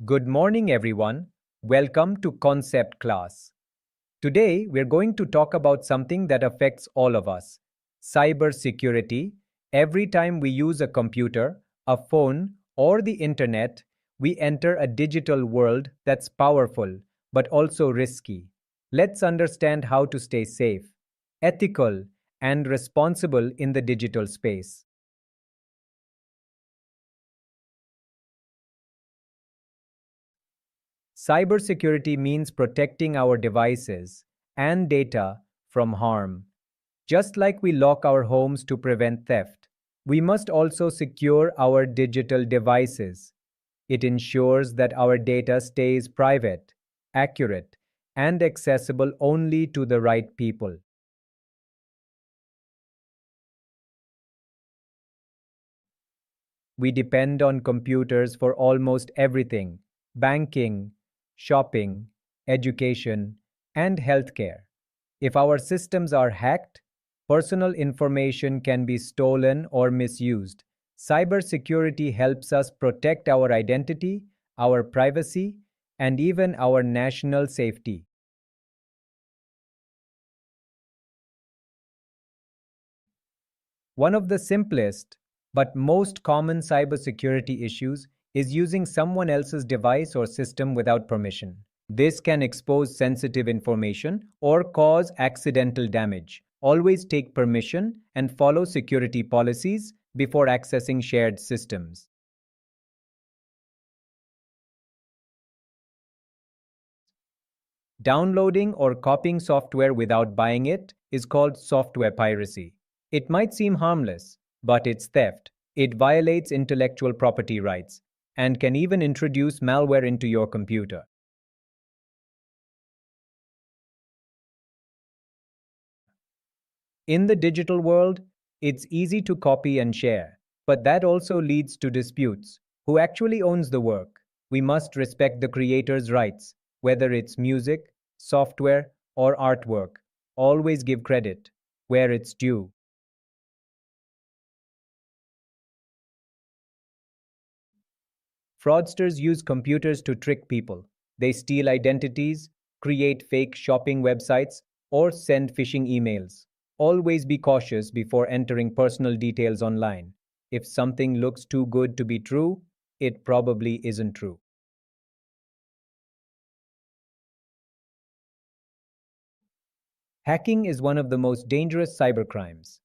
Good morning, everyone. Welcome to Concept Class. Today, we're going to talk about something that affects all of us cybersecurity. Every time we use a computer, a phone, or the internet, we enter a digital world that's powerful but also risky. Let's understand how to stay safe, ethical, and responsible in the digital space. Cybersecurity means protecting our devices and data from harm. Just like we lock our homes to prevent theft, we must also secure our digital devices. It ensures that our data stays private, accurate, and accessible only to the right people. We depend on computers for almost everything: banking, shopping, education, and healthcare. If our systems are hacked, personal information can be stolen or misused. Cybersecurity helps us protect our identity, our privacy, and even our national safety. One of the simplest but most common cybersecurity issues is using someone else's device or system without permission. This can expose sensitive information or cause accidental damage. Always take permission and follow security policies before accessing shared systems. Downloading or copying software without buying it is called software piracy. It might seem harmless, but it's theft. It violates intellectual property rights and can even introduce malware into your computer. In the digital world, it's easy to copy and share, but that also leads to disputes. Who actually owns the work? We must respect the creator's rights, whether it's music, software, or artwork. Always give credit where it's due. Fraudsters use computers to trick people. They steal identities, create fake shopping websites, or send phishing emails. Always be cautious before entering personal details online. If something looks too good to be true, it probably isn't true. Hacking is one of the most dangerous cybercrimes.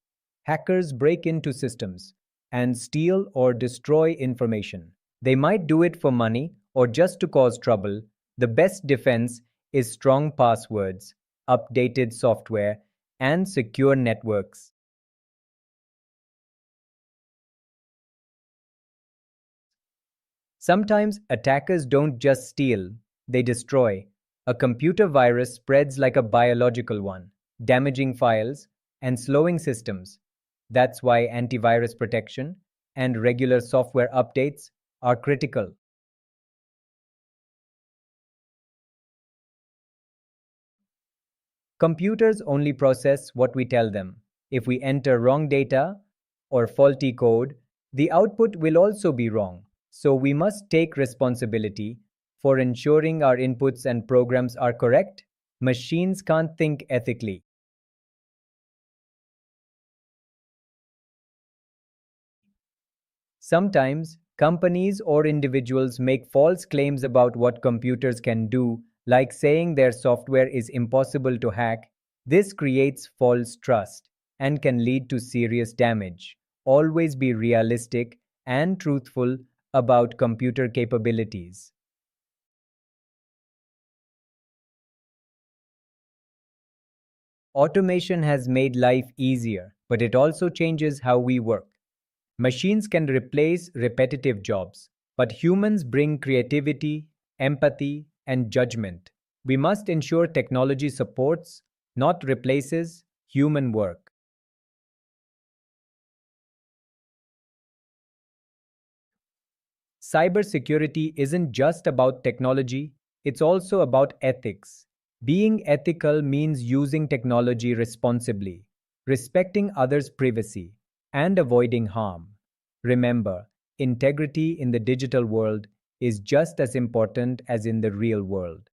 Hackers break into systems and steal or destroy information. They might do it for money or just to cause trouble. The best defense is strong passwords, updated software, and secure networks. Sometimes attackers don't just steal, they destroy. A computer virus spreads like a biological one, damaging files and slowing systems. That's why antivirus protection and regular software updates are critical. Computers only process what we tell them. If we enter wrong data or faulty code, the output will also be wrong. So we must take responsibility for ensuring our inputs and programs are correct. Machines can't think ethically. Sometimes, companies or individuals make false claims about what computers can do, like saying their software is impossible to hack. This creates false trust and can lead to serious damage. Always be realistic and truthful about computer capabilities. Automation has made life easier, but it also changes how we work. Machines can replace repetitive jobs, but humans bring creativity, empathy, and judgment. We must ensure technology supports, not replaces, human work. Cybersecurity isn't just about technology, it's also about ethics. Being ethical means using technology responsibly, respecting others' privacy, and avoiding harm. Remember, integrity in the digital world is just as important as in the real world.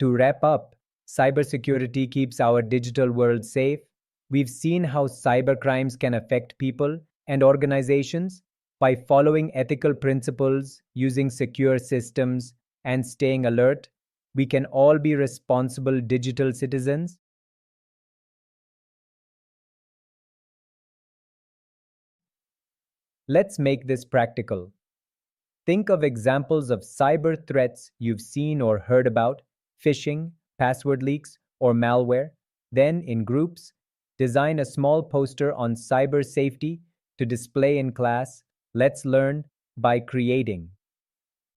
To wrap up, cybersecurity keeps our digital world safe. We've seen how cybercrimes can affect people and organizations by following ethical principles, using secure systems, and staying alert. We can all be responsible digital citizens. Let's make this practical. Think of examples of cyber threats you've seen or heard about: phishing, password leaks, or malware. Then, in groups, design a small poster on cyber safety to display in class. Let's learn by creating.